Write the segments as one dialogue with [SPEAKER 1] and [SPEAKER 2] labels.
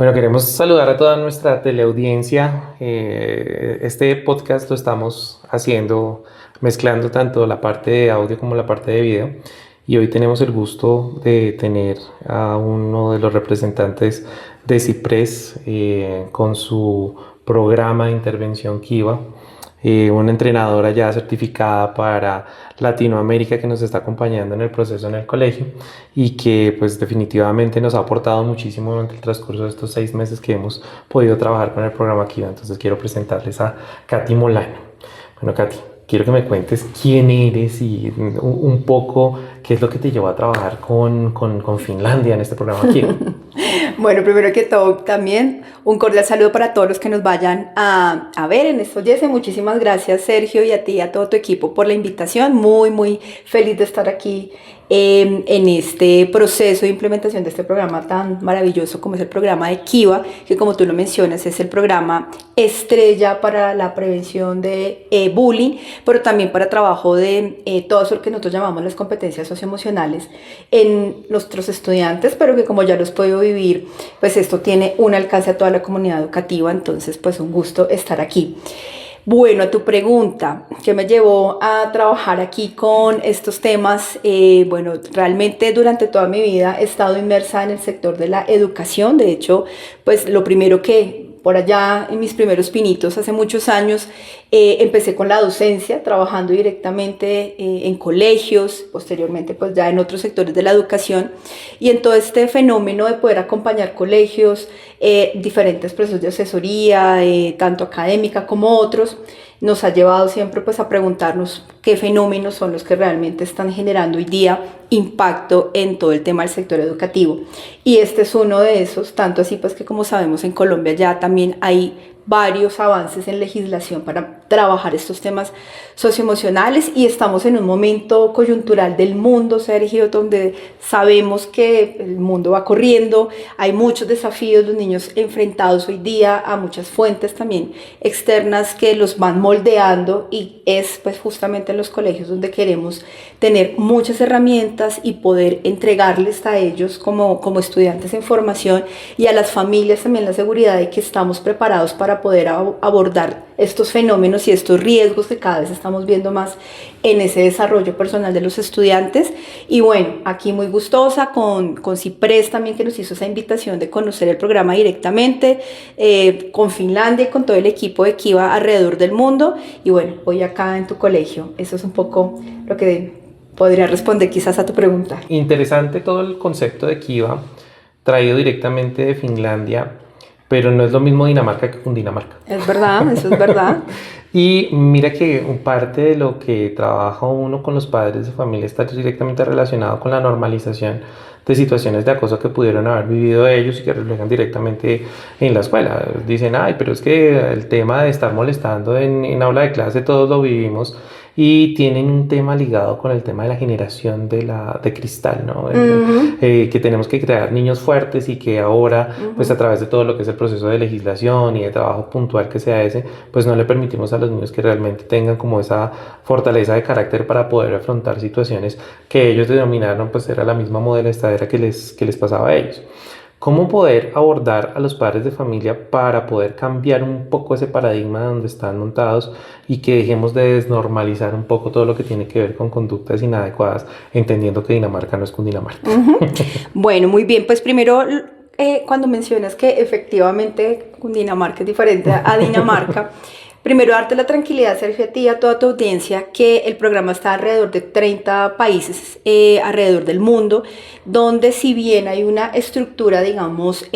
[SPEAKER 1] Bueno, queremos saludar a toda nuestra teleaudiencia. Este podcast lo estamos haciendo mezclando tanto la parte de audio como la parte de video. Y hoy tenemos el gusto de tener a uno de los representantes de Ciprés con su programa de intervención Kiva. Una entrenadora ya certificada para Latinoamérica que nos está acompañando en el proceso en el colegio y que pues definitivamente nos ha aportado muchísimo durante el transcurso de estos 6 meses que hemos podido trabajar con el programa Kiva. Entonces quiero presentarles a Katy Molano. Bueno, Katy, quiero que me cuentes quién eres y un poco qué es lo que te llevó a trabajar con Finlandia en este programa Kiva.
[SPEAKER 2] Bueno, primero que todo, también un cordial saludo para todos los que nos vayan a ver en estos días. Muchísimas gracias, Sergio, y a ti y a todo tu equipo por la invitación. Muy feliz de estar aquí en este proceso de implementación de este programa tan maravilloso como es el programa de Kiva, que como tú lo mencionas es el programa estrella para la prevención de bullying, pero también para trabajo de todo eso que nosotros llamamos las competencias socioemocionales en nuestros estudiantes, pero que como ya los puedo vivir, pues esto tiene un alcance a toda la comunidad educativa. Entonces pues un gusto estar aquí. Bueno, a tu pregunta, ¿qué me llevó a trabajar aquí con estos temas? Bueno, realmente durante toda mi vida he estado inmersa en el sector de la educación. De hecho, pues lo primero que por allá en mis primeros pinitos hace muchos años empecé con la docencia, trabajando directamente en colegios, posteriormente pues ya en otros sectores de la educación, y en todo este fenómeno de poder acompañar colegios, diferentes procesos de asesoría, tanto académica como otros, nos ha llevado siempre pues a preguntarnos qué fenómenos son los que realmente están generando hoy día impacto en todo el tema del sector educativo. Y este es uno de esos, tanto así pues que como sabemos en Colombia ya también hay varios avances en legislación para trabajar estos temas socioemocionales, y estamos en un momento coyuntural del mundo, Sergio, donde sabemos que el mundo va corriendo, hay muchos desafíos, los niños enfrentados hoy día a muchas fuentes también externas que los van moldeando, y es pues justamente en los colegios donde queremos tener muchas herramientas y poder entregarles a ellos como estudiantes en formación, y a las familias también la seguridad de que estamos preparados para poder abordar estos fenómenos y estos riesgos que cada vez estamos viendo más en ese desarrollo personal de los estudiantes. Y bueno, aquí muy gustosa con Ciprés también, que nos hizo esa invitación de conocer el programa directamente, con Finlandia y con todo el equipo de Kiva alrededor del mundo. Y bueno, hoy acá en tu colegio. Eso es un poco lo que podría responder quizás a tu pregunta.
[SPEAKER 1] Interesante todo el concepto de Kiva traído directamente de Finlandia, pero no es lo mismo Dinamarca que Cundinamarca.
[SPEAKER 2] Es verdad, eso es verdad.
[SPEAKER 1] Y mira que parte de lo que trabaja uno con los padres de familia está directamente relacionado con la normalización de situaciones de acoso que pudieron haber vivido ellos y que reflejan directamente en la escuela. Dicen, ay, pero es que el tema de estar molestando en aula de clase todos lo vivimos, y tienen un tema ligado con el tema de la generación de cristal, ¿no? Que tenemos que crear niños fuertes, y que ahora, pues a través de todo lo que es el proceso de legislación y de trabajo puntual que sea ese, pues no le permitimos a los niños que realmente tengan como esa fortaleza de carácter para poder afrontar situaciones que ellos denominaron, pues era la misma modelestadera que les pasaba a ellos. ¿Cómo poder abordar a los padres de familia para poder cambiar un poco ese paradigma de donde están montados y que dejemos de desnormalizar un poco todo lo que tiene que ver con conductas inadecuadas, entendiendo que Dinamarca no es Cundinamarca?
[SPEAKER 2] Bueno, muy bien, pues primero cuando mencionas que efectivamente Cundinamarca es diferente a Dinamarca, primero darte la tranquilidad, Sergio, a ti y a toda tu audiencia, que el programa está alrededor de 30 países alrededor del mundo, donde si bien hay una estructura, digamos,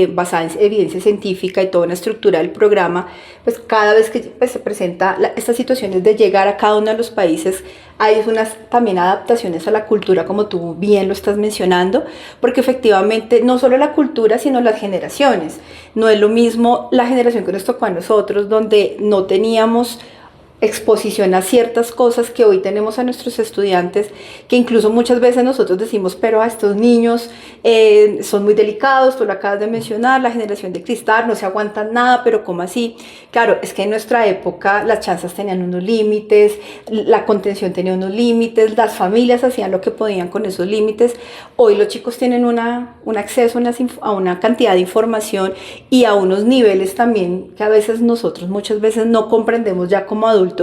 [SPEAKER 2] basada en evidencia científica y toda una estructura del programa, pues cada vez que pues, se presenta estas situaciones de llegar a cada uno de los países, hay unas también adaptaciones a la cultura, como tú bien lo estás mencionando, porque efectivamente no solo la cultura, sino las generaciones. No es lo mismo la generación que nos tocó a nosotros, donde no teníamos exposición a ciertas cosas que hoy tenemos a nuestros estudiantes, que incluso muchas veces nosotros decimos, pero a estos niños son muy delicados, tú lo acabas de mencionar, la generación de cristal, no se aguantan nada, pero ¿cómo así? Claro, es que en nuestra época las chanzas tenían unos límites, la contención tenía unos límites, las familias hacían lo que podían con esos límites. Hoy los chicos tienen un acceso a una cantidad de información y a unos niveles también que a veces nosotros muchas veces no comprendemos ya como adultos,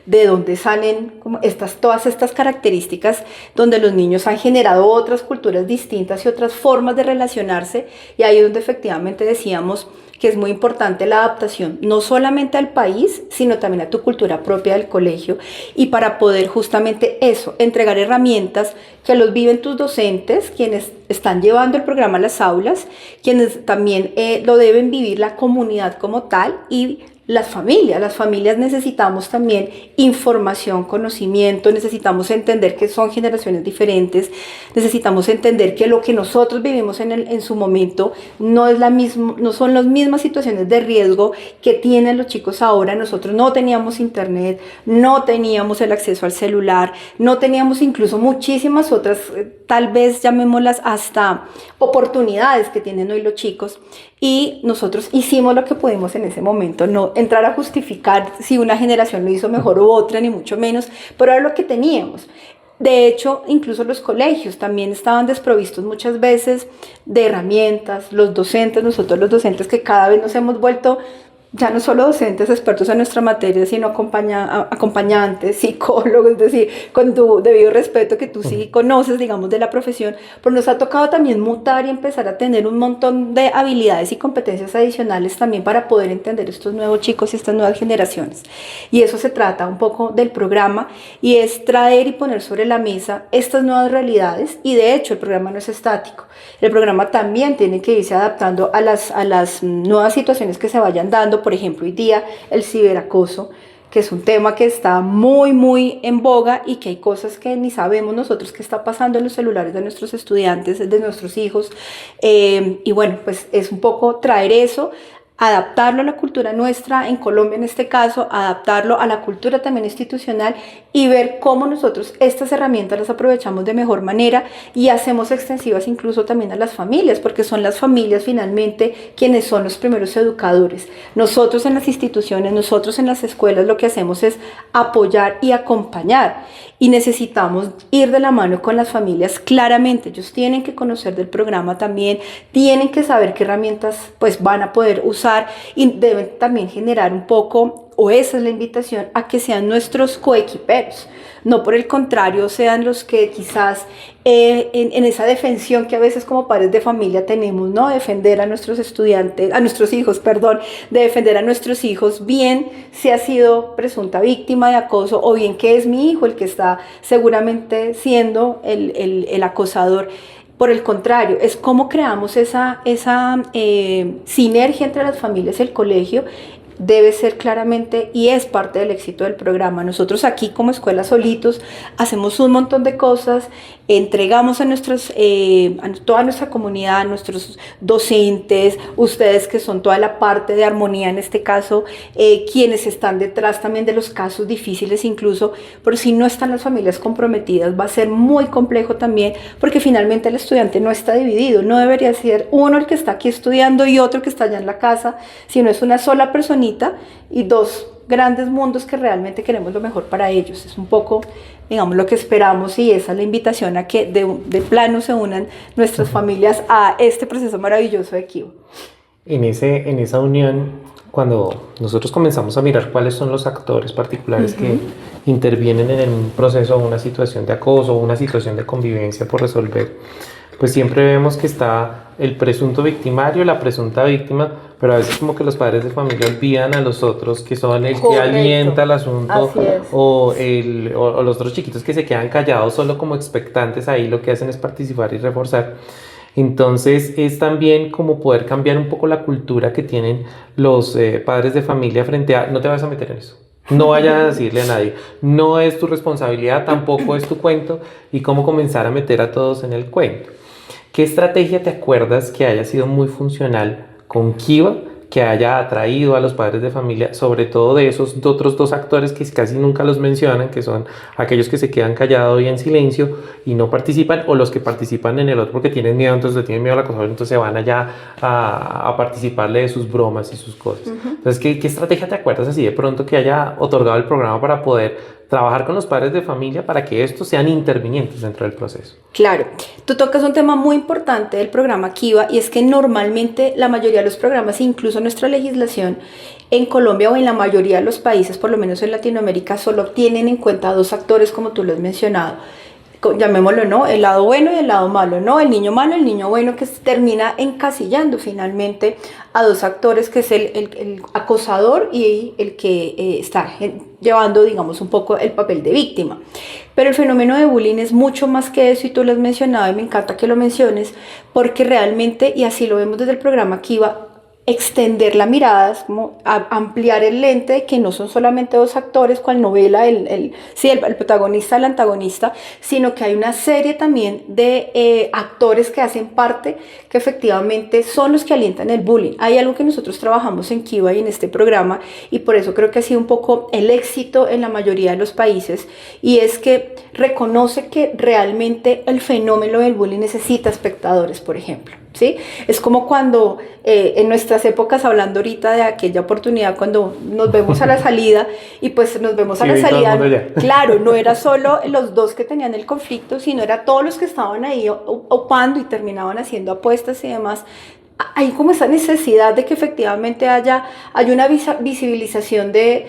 [SPEAKER 2] de dónde salen como todas estas características, donde los niños han generado otras culturas distintas y otras formas de relacionarse, y ahí es donde efectivamente decíamos que es muy importante la adaptación, no solamente al país, sino también a tu cultura propia del colegio, y para poder justamente eso, entregar herramientas que los viven tus docentes, quienes están llevando el programa a las aulas, quienes también lo deben vivir la comunidad como tal, y las familias necesitamos también información, conocimiento, necesitamos entender que son generaciones diferentes, necesitamos entender que lo que nosotros vivimos en su momento no son las mismas situaciones de riesgo que tienen los chicos ahora. Nosotros no teníamos internet, no teníamos el acceso al celular, no teníamos incluso muchísimas otras, tal vez llamémoslas hasta oportunidades que tienen hoy los chicos. Y nosotros hicimos lo que pudimos en ese momento, no entrar a justificar si una generación lo hizo mejor u otra, ni mucho menos, pero era lo que teníamos. De hecho, incluso los colegios también estaban desprovistos muchas veces de herramientas, los docentes, nosotros los docentes que cada vez nos hemos vuelto ya no solo docentes expertos en nuestra materia, sino acompañantes, psicólogos, es decir, con tu debido respeto que tú sí conoces, digamos, de la profesión, pero nos ha tocado también mutar y empezar a tener un montón de habilidades y competencias adicionales también para poder entender estos nuevos chicos y estas nuevas generaciones. Y eso se trata un poco del programa, y es traer y poner sobre la mesa estas nuevas realidades, y de hecho el programa no es estático. El programa también tiene que irse adaptando a las nuevas situaciones que se vayan dando. Por ejemplo, hoy día el ciberacoso, que es un tema que está muy, muy en boga, y que hay cosas que ni sabemos nosotros qué está pasando en los celulares de nuestros estudiantes, de nuestros hijos. Y bueno, pues es un poco traer eso, adaptarlo a la cultura nuestra, en Colombia en este caso, adaptarlo a la cultura también institucional, y ver cómo nosotros estas herramientas las aprovechamos de mejor manera y hacemos extensivas incluso también a las familias, porque son las familias finalmente quienes son los primeros educadores. Nosotros en las instituciones, nosotros en las escuelas, lo que hacemos es apoyar y acompañar, y necesitamos ir de la mano con las familias. Claramente ellos tienen que conocer del programa también, tienen que saber qué herramientas pues van a poder usar, y deben también generar un poco, o esa es la invitación, a que sean nuestros coequiperos, no por el contrario sean los que quizás en esa defensión que a veces como padres de familia tenemos, ¿no? Defender a nuestros estudiantes, a nuestros hijos, perdón, de defender a nuestros hijos, bien si ha sido presunta víctima de acoso, o bien que es mi hijo el que está seguramente siendo el acosador. Por el contrario, es cómo creamos esa sinergia entre las familias y el colegio. Debe ser claramente, y es parte del éxito del programa. Nosotros aquí como Escuela Solitos hacemos un montón de cosas, entregamos a toda nuestra comunidad, a nuestros docentes, ustedes que son toda la parte de armonía en este caso, quienes están detrás también de los casos difíciles incluso, pero si no están las familias comprometidas va a ser muy complejo también, porque finalmente el estudiante no está dividido, no debería ser uno el que está aquí estudiando y otro que está allá en la casa, sino es una sola personita y dos grandes mundos que realmente queremos lo mejor para ellos. Es un poco, digamos, lo que esperamos, y esa es la invitación a que de plano se unan nuestras familias a este proceso maravilloso de Kiva.
[SPEAKER 1] En esa unión, cuando nosotros comenzamos a mirar cuáles son los actores particulares que intervienen en un proceso o una situación de acoso o una situación de convivencia por resolver, pues siempre vemos que está el presunto victimario, la presunta víctima, pero a veces como que los padres de familia olvidan a los otros que son el que alienta el asunto, o los otros chiquitos que se quedan callados solo como expectantes, ahí lo que hacen es participar y reforzar. Entonces es también como poder cambiar un poco la cultura que tienen los padres de familia frente a: no te vas a meter en eso, no vayas a decirle a nadie, no es tu responsabilidad, tampoco es tu cuento, y cómo comenzar a meter a todos en el cuento. ¿Qué estrategia te acuerdas que haya sido muy funcional con Kiva, que haya atraído a los padres de familia, sobre todo de esos otros dos actores que casi nunca los mencionan, que son aquellos que se quedan callados y en silencio y no participan, o los que participan en el otro porque tienen miedo, entonces le tienen miedo al acosador, entonces se van allá a participarle de sus bromas y sus cosas. Entonces, ¿qué estrategia te acuerdas así de pronto que haya otorgado el programa para poder trabajar con los padres de familia para que estos sean intervinientes dentro del proceso?
[SPEAKER 2] Claro, tú tocas un tema muy importante del programa Kiva y es que normalmente la mayoría de los programas, incluso nuestra legislación en Colombia o en la mayoría de los países, por lo menos en Latinoamérica, solo tienen en cuenta dos actores como tú lo has mencionado. Llamémoslo, ¿no? El lado bueno y el lado malo, ¿no? El niño malo, el niño bueno, que termina encasillando finalmente a dos actores, que es el acosador y el que está llevando, digamos, un poco el papel de víctima. Pero el fenómeno de bullying es mucho más que eso y tú lo has mencionado y me encanta que lo menciones porque realmente, y así lo vemos desde el programa Kiva, extender la mirada, es como ampliar el lente de que no son solamente dos actores, cual novela, el protagonista, el antagonista, sino que hay una serie también de actores que hacen parte, que efectivamente son los que alientan el bullying. Hay algo que nosotros trabajamos en Kiva y en este programa, y por eso creo que ha sido un poco el éxito en la mayoría de los países, y es que reconoce que realmente el fenómeno del bullying necesita espectadores, por ejemplo. ¿Sí? Es como cuando en nuestras épocas, hablando ahorita de aquella oportunidad cuando nos vemos a la salida y pues nos vemos a la salida, claro, no era solo los dos que tenían el conflicto, sino era todos los que estaban ahí opando y terminaban haciendo apuestas y demás. Hay como esa necesidad de que efectivamente haya una visibilización de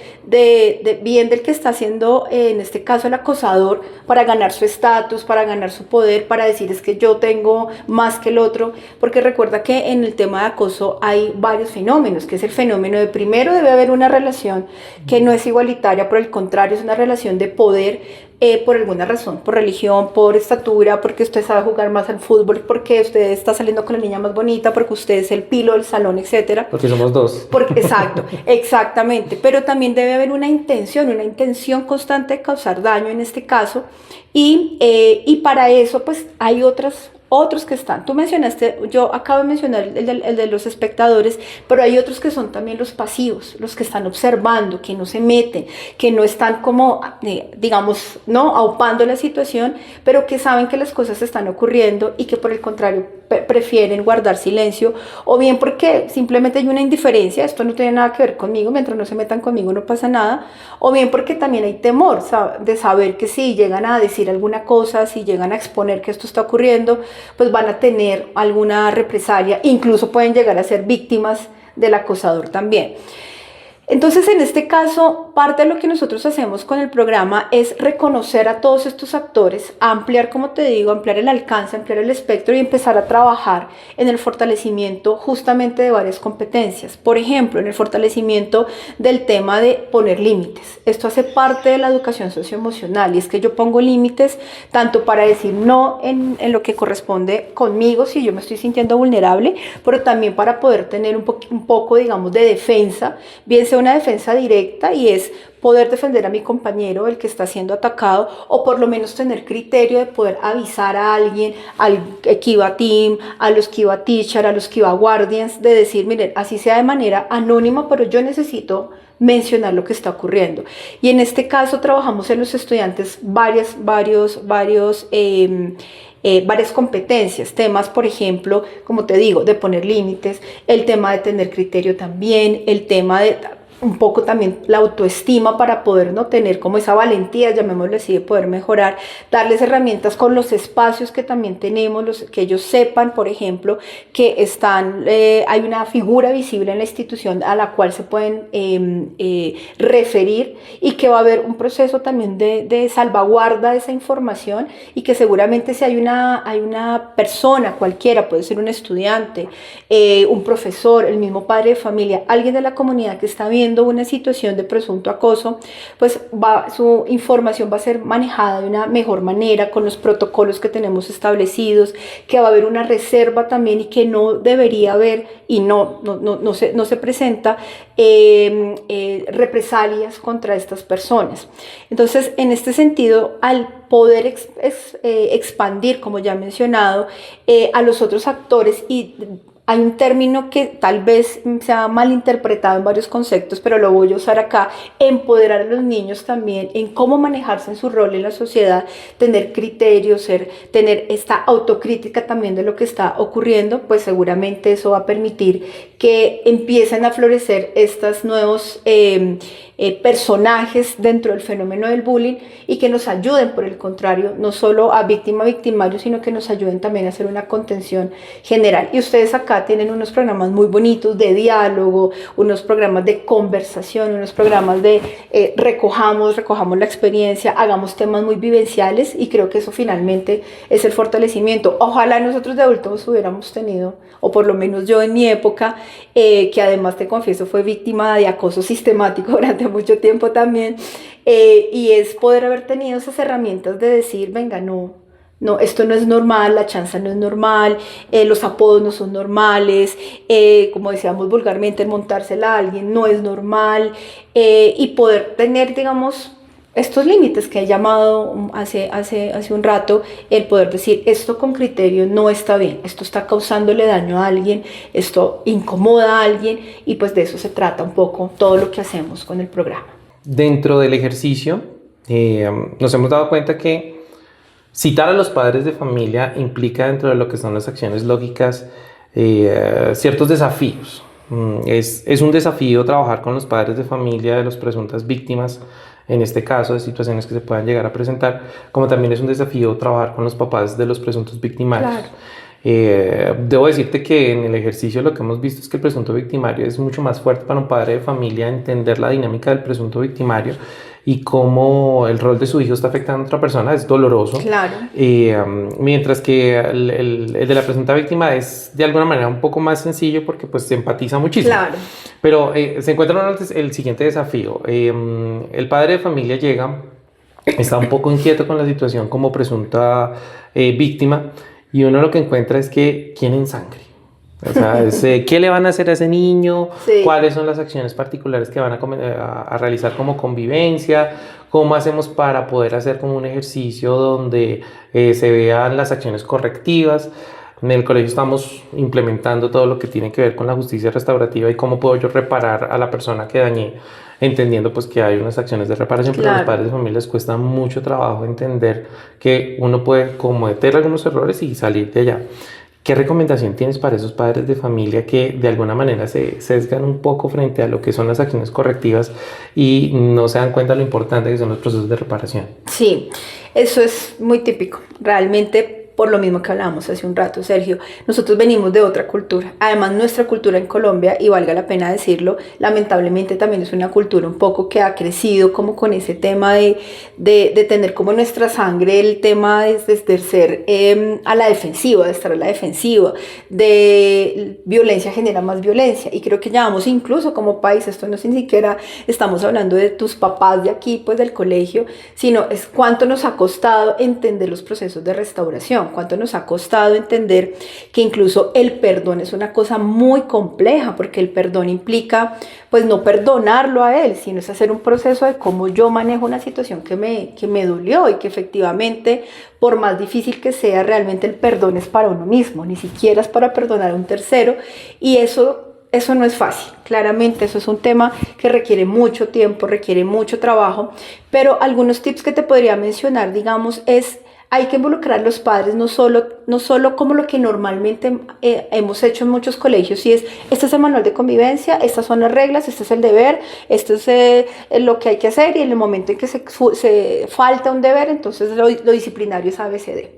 [SPEAKER 2] bien del que está haciendo, en este caso el acosador, para ganar su estatus, para ganar su poder, para decir es que yo tengo más que el otro, porque recuerda que en el tema de acoso hay varios fenómenos, que es el fenómeno de primero debe haber una relación que no es igualitaria, por el contrario es una relación de poder, por alguna razón, por religión, por estatura, porque usted sabe jugar más al fútbol, porque usted está saliendo con la niña más bonita, porque usted es el pilo del salón, etcétera.
[SPEAKER 1] Porque somos dos.
[SPEAKER 2] Exacto, exactamente. Pero también debe haber una intención constante de causar daño en este caso, y para eso pues hay otros que están. Tú mencionaste, yo acabo de mencionar el de los espectadores, pero hay otros que son también los pasivos, los que están observando, que no se meten, que no están como, digamos, no aupando la situación, pero que saben que las cosas están ocurriendo y que por el contrario prefieren guardar silencio, o bien porque simplemente hay una indiferencia, esto no tiene nada que ver conmigo, mientras no se metan conmigo no pasa nada, o bien porque también hay temor de saber que si llegan a decir alguna cosa, si llegan a exponer que esto está ocurriendo, pues van a tener alguna represalia, incluso pueden llegar a ser víctimas del acosador también. Entonces, en este caso, parte de lo que nosotros hacemos con el programa es reconocer a todos estos actores, ampliar, como te digo, ampliar el alcance, ampliar el espectro y empezar a trabajar en el fortalecimiento justamente de varias competencias. Por ejemplo, en el fortalecimiento del tema de poner límites. Esto hace parte de la educación socioemocional y es que yo pongo límites tanto para decir no en lo que corresponde conmigo si yo me estoy sintiendo vulnerable, pero también para poder tener un poco, digamos, de defensa, bien sea una defensa directa y es poder defender a mi compañero, el que está siendo atacado, o por lo menos tener criterio de poder avisar a alguien, al Kiva Team, a los Kiva Teacher, a los Kiva Guardians, de decir, miren, así sea de manera anónima, pero yo necesito mencionar lo que está ocurriendo. Y en este caso trabajamos en los estudiantes varias competencias, temas, por ejemplo, como te digo, de poner límites, el tema de tener criterio también, el tema de un poco también la autoestima para poder no tener como esa valentía, llamémoslo así, de poder mejorar, darles herramientas con los espacios que también tenemos, que ellos sepan, por ejemplo, que hay una figura visible en la institución a la cual se pueden referir y que va a haber un proceso también de salvaguarda de esa información y que seguramente si hay una persona cualquiera, puede ser un estudiante, un profesor, el mismo padre de familia, alguien de la comunidad que está viendo una situación de presunto acoso, pues su información va a ser manejada de una mejor manera con los protocolos que tenemos establecidos, que va a haber una reserva también y que no debería haber y no se presenta represalias contra estas personas. Entonces, en este sentido, al poder expandir, como ya he mencionado, a los otros actores y hay un término que tal vez se ha malinterpretado en varios conceptos, pero lo voy a usar acá: empoderar a los niños también en cómo manejarse en su rol en la sociedad, tener criterios, tener esta autocrítica también de lo que está ocurriendo. Pues seguramente eso va a permitir que empiecen a florecer estos nuevos personajes dentro del fenómeno del bullying, y que nos ayuden, por el contrario, no solo a victimario, sino que nos ayuden también a hacer una contención general. Y ustedes acá tienen unos programas muy bonitos de diálogo, unos programas de conversación, unos programas de recojamos la experiencia, hagamos temas muy vivenciales, y creo que eso finalmente es el fortalecimiento. Ojalá nosotros de adultos hubiéramos tenido, o por lo menos yo en mi época, que además te confieso fue víctima de acoso sistemático durante mucho tiempo también, y es poder haber tenido esas herramientas de decir, venga, no, esto no es normal, la chanza no es normal, los apodos no son normales, como decíamos vulgarmente, el montársela a alguien no es normal, y poder tener, digamos, estos límites que he llamado hace un rato, el poder decir, esto con criterio no está bien, esto está causándole daño a alguien, esto incomoda a alguien, y pues de eso se trata un poco todo lo que hacemos con el programa.
[SPEAKER 1] Dentro del ejercicio, nos hemos dado cuenta que citar a los padres de familia implica, dentro de lo que son las acciones lógicas, ciertos desafíos. Es un desafío trabajar con los padres de familia de las presuntas víctimas, en este caso de situaciones que se puedan llegar a presentar, como también es un desafío trabajar con los papás de los presuntos victimarios. Claro. Debo decirte que en el ejercicio lo que hemos visto es que el presunto victimario es mucho más fuerte para un padre de familia entender la dinámica del presunto victimario y cómo el rol de su hijo está afectando a otra persona. Es doloroso. Claro. Mientras que el de la presunta víctima es de alguna manera un poco más sencillo porque pues se empatiza muchísimo. Claro. Pero se encuentra el siguiente desafío. El padre de familia llega, está un poco inquieto con la situación como presunta víctima, y uno lo que encuentra es que quieren sangre. O sea, ¿qué le van a hacer a ese niño? Sí. ¿Cuáles son las acciones particulares que van a realizar como convivencia? ¿Cómo hacemos para poder hacer como un ejercicio donde se vean las acciones correctivas? En el colegio estamos implementando todo lo que tiene que ver con la justicia restaurativa y cómo puedo yo reparar a la persona que dañé, entendiendo pues que hay unas acciones de reparación. Claro. Pero a los padres de familia les cuesta mucho trabajo entender que uno puede cometer algunos errores y salir de allá. ¿Qué recomendación tienes para esos padres de familia que de alguna manera se sesgan un poco frente a lo que son las acciones correctivas y no se dan cuenta de lo importante que son los procesos de reparación? Sí, eso es muy típico. Realmente, por lo mismo que hablábamos hace un rato, Sergio, nosotros venimos de otra cultura. Además, nuestra cultura en Colombia, y valga la pena decirlo, lamentablemente también es una cultura un poco que ha crecido como con ese tema de tener como nuestra sangre el tema de ser a la defensiva, de estar a la defensiva, de violencia genera más violencia. Y creo que llevamos incluso como país, esto no es ni siquiera estamos hablando de tus papás de aquí, pues del colegio, sino es cuánto nos ha costado entender los procesos de restauración. Cuánto nos ha costado entender que incluso el perdón es una cosa muy compleja, porque el perdón implica pues no perdonarlo a él, sino es hacer un proceso de cómo yo manejo una situación que me dolió, y que efectivamente, por más difícil que sea, realmente el perdón es para uno mismo, ni siquiera es para perdonar a un tercero, y eso no es fácil. Claramente eso es un tema que requiere mucho tiempo, requiere mucho trabajo, pero algunos tips que te podría mencionar, digamos, es hay que involucrar a los padres, no solo como lo que normalmente hemos hecho en muchos colegios, y este es el manual de convivencia, estas son las reglas, este es el deber, esto es lo que hay que hacer, y en el momento en que se falta un deber, entonces lo disciplinario es ABCD.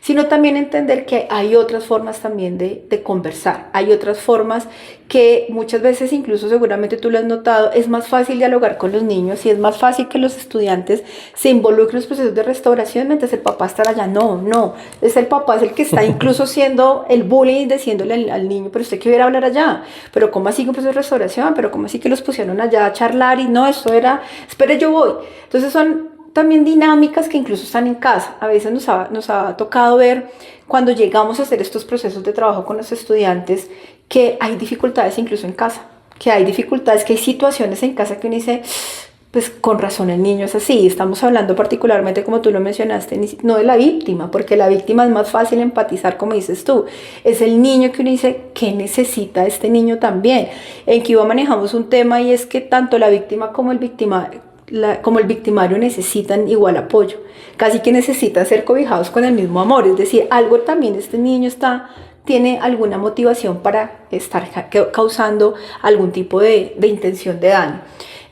[SPEAKER 1] Sino también entender que hay otras formas también de conversar, hay otras formas que muchas veces, incluso seguramente tú lo has notado, es más fácil dialogar con los niños y es más fácil que los estudiantes se involucren en los procesos de restauración mientras el papá está allá. No, es el papá, es el que está incluso siendo el bullying, diciéndole al niño, pero usted que hubiera hablar allá, pero ¿cómo así que un proceso de restauración? Pero ¿cómo así que los pusieron allá a charlar? Y no, esto era, espere, yo voy. Entonces son también dinámicas que incluso están en casa. A veces nos ha tocado ver, cuando llegamos a hacer estos procesos de trabajo con los estudiantes, que hay dificultades incluso en casa, que hay dificultades, que hay situaciones en casa que uno dice,
[SPEAKER 2] pues con razón el niño es así. Estamos hablando particularmente, como tú lo mencionaste, no de la víctima, porque la víctima es más fácil empatizar, como dices tú. Es el niño que uno dice, ¿qué necesita este niño también? En Kiva manejamos un tema y es que tanto la víctima como el victimario necesitan igual apoyo. Casi que necesitan ser cobijados con el mismo amor. Es decir, algo también este niño tiene alguna motivación para estar causando algún tipo de intención de daño.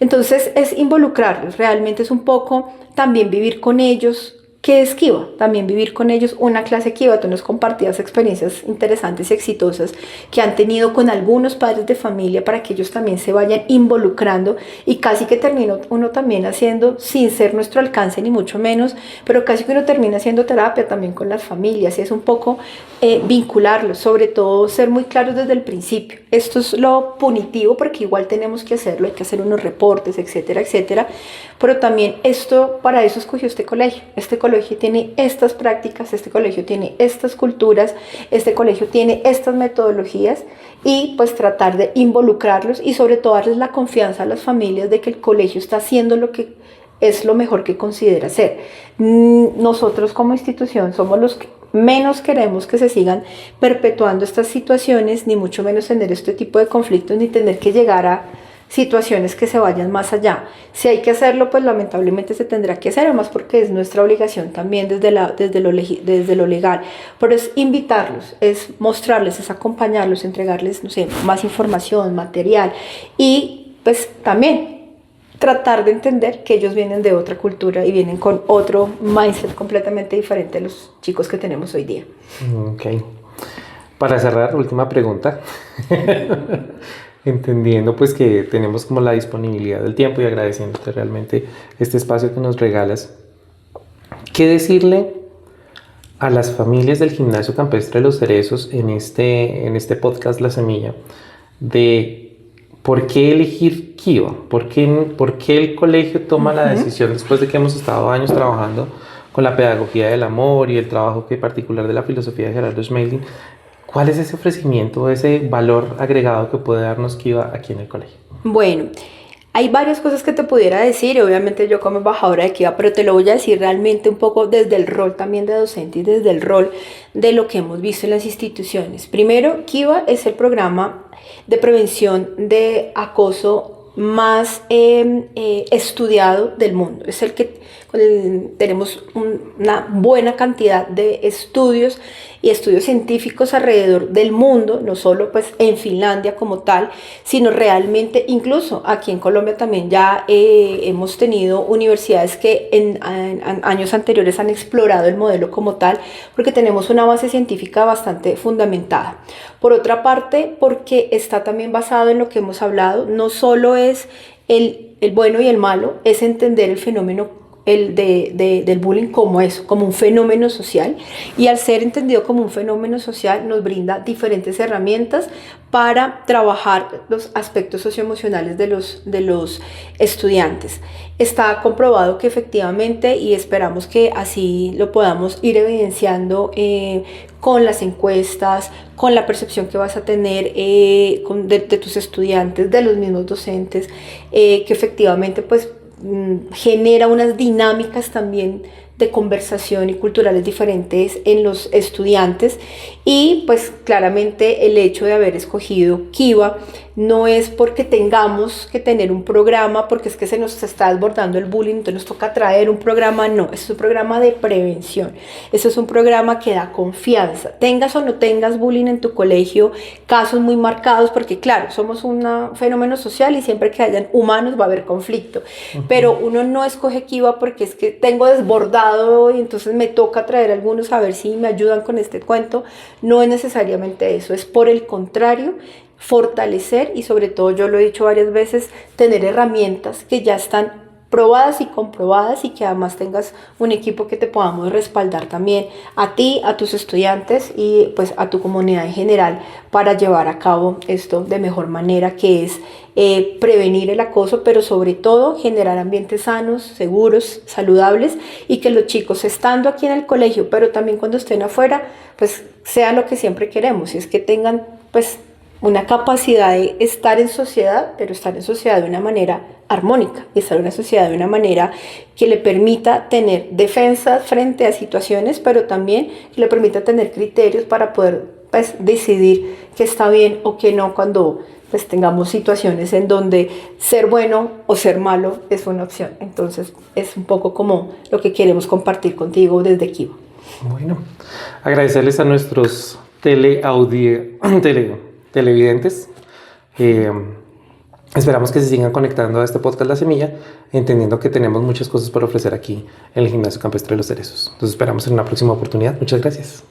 [SPEAKER 2] Entonces es involucrarlos, realmente es un poco también vivir con ellos. ¿Qué es Kiva? También vivir con ellos una clase Kiva. Tú nos compartías experiencias interesantes y exitosas que han tenido con algunos padres de familia para que ellos también se vayan involucrando y casi que termina uno también haciendo, sin ser nuestro alcance ni mucho menos, pero casi que uno termina haciendo terapia también con las familias y es un poco vincularlos, sobre todo ser muy claros desde el principio. Esto es lo punitivo porque igual tenemos que hacerlo, hay que hacer unos reportes, etcétera, etcétera, pero también para eso escogió este colegio. Este colegio tiene estas prácticas, este colegio tiene estas culturas, este colegio tiene estas metodologías y pues tratar de involucrarlos y sobre todo darles la confianza a las familias de que el colegio está haciendo lo que es lo mejor que considera hacer. Nosotros como institución somos los que menos queremos que se sigan perpetuando estas situaciones, ni mucho menos tener este tipo de conflictos, ni tener que llegar a situaciones que se vayan más allá. Si hay que hacerlo, pues lamentablemente se tendrá que hacer, además porque es nuestra obligación también desde lo legal, pero es invitarlos, es mostrarles, es acompañarlos, entregarles, no sé, más información, material y pues también tratar de entender que ellos vienen de otra cultura y vienen con otro mindset completamente diferente a los chicos que tenemos hoy día.
[SPEAKER 1] Ok. Para cerrar, última pregunta. Entendiendo pues que tenemos como la disponibilidad del tiempo y agradeciéndote realmente este espacio que nos regalas, ¿qué decirle a las familias del Gimnasio Campestre de Los Cerezos en este podcast La Semilla de por qué elegir Kiva? ¿Por qué el colegio toma la decisión después de que hemos estado años trabajando con la pedagogía del amor y el trabajo particular de la filosofía de Gerardo Schmeling? ¿Cuál es ese ofrecimiento, ese valor agregado que puede darnos Kiva aquí en el colegio?
[SPEAKER 2] Bueno, hay varias cosas que te pudiera decir, obviamente yo como embajadora de Kiva, pero te lo voy a decir realmente un poco desde el rol también de docente y desde el rol de lo que hemos visto en las instituciones. Primero, Kiva es el programa de prevención de acoso más estudiado del mundo. Es el que tenemos una buena cantidad de estudios y estudios científicos alrededor del mundo, no solo pues en Finlandia como tal, sino realmente incluso aquí en Colombia también ya hemos tenido universidades que en años anteriores han explorado el modelo como tal, porque tenemos una base científica bastante fundamentada. Por otra parte, porque está también basado en lo que hemos hablado, no solo es el bueno y el malo, es entender el fenómeno del bullying como eso, como un fenómeno social, y al ser entendido como un fenómeno social nos brinda diferentes herramientas para trabajar los aspectos socioemocionales de los estudiantes. Está comprobado que efectivamente, y esperamos que así lo podamos ir evidenciando con las encuestas, con la percepción que vas a tener de tus estudiantes, de los mismos docentes, que efectivamente pues genera unas dinámicas también de conversación y culturales diferentes en los estudiantes y pues claramente el hecho de haber escogido Kiva no es porque tengamos que tener un programa, porque es que se nos está desbordando el bullying, entonces nos toca traer un programa, no, es un programa de prevención, eso es un programa que da confianza, tengas o no tengas bullying en tu colegio, casos muy marcados, porque claro, somos un fenómeno social y siempre que hayan humanos va a haber conflicto, pero uno no escoge Kiva porque es que tengo desbordado y entonces me toca traer algunos a ver si me ayudan con este cuento, no es necesariamente eso, es por el contrario, fortalecer y sobre todo, yo lo he dicho varias veces, tener herramientas que ya están probadas y comprobadas y que además tengas un equipo que te podamos respaldar también a ti, a tus estudiantes y pues a tu comunidad en general para llevar a cabo esto de mejor manera, que es prevenir el acoso, pero sobre todo generar ambientes sanos, seguros, saludables y que los chicos estando aquí en el colegio, pero también cuando estén afuera, pues sea lo que siempre queremos y es que tengan pues una capacidad de estar en sociedad, pero estar en sociedad de una manera armónica y estar en una sociedad de una manera que le permita tener defensas frente a situaciones, pero también que le permita tener criterios para poder pues, decidir qué está bien o qué no cuando pues, tengamos situaciones en donde ser bueno o ser malo es una opción. Entonces es un poco como lo que queremos compartir contigo desde Kiva.
[SPEAKER 1] Bueno, agradecerles a nuestros televidentes. Esperamos que se sigan conectando a este podcast La Semilla, entendiendo que tenemos muchas cosas por ofrecer aquí en el Gimnasio Campestre de los Cerezos. Nos esperamos en una próxima oportunidad. Muchas gracias.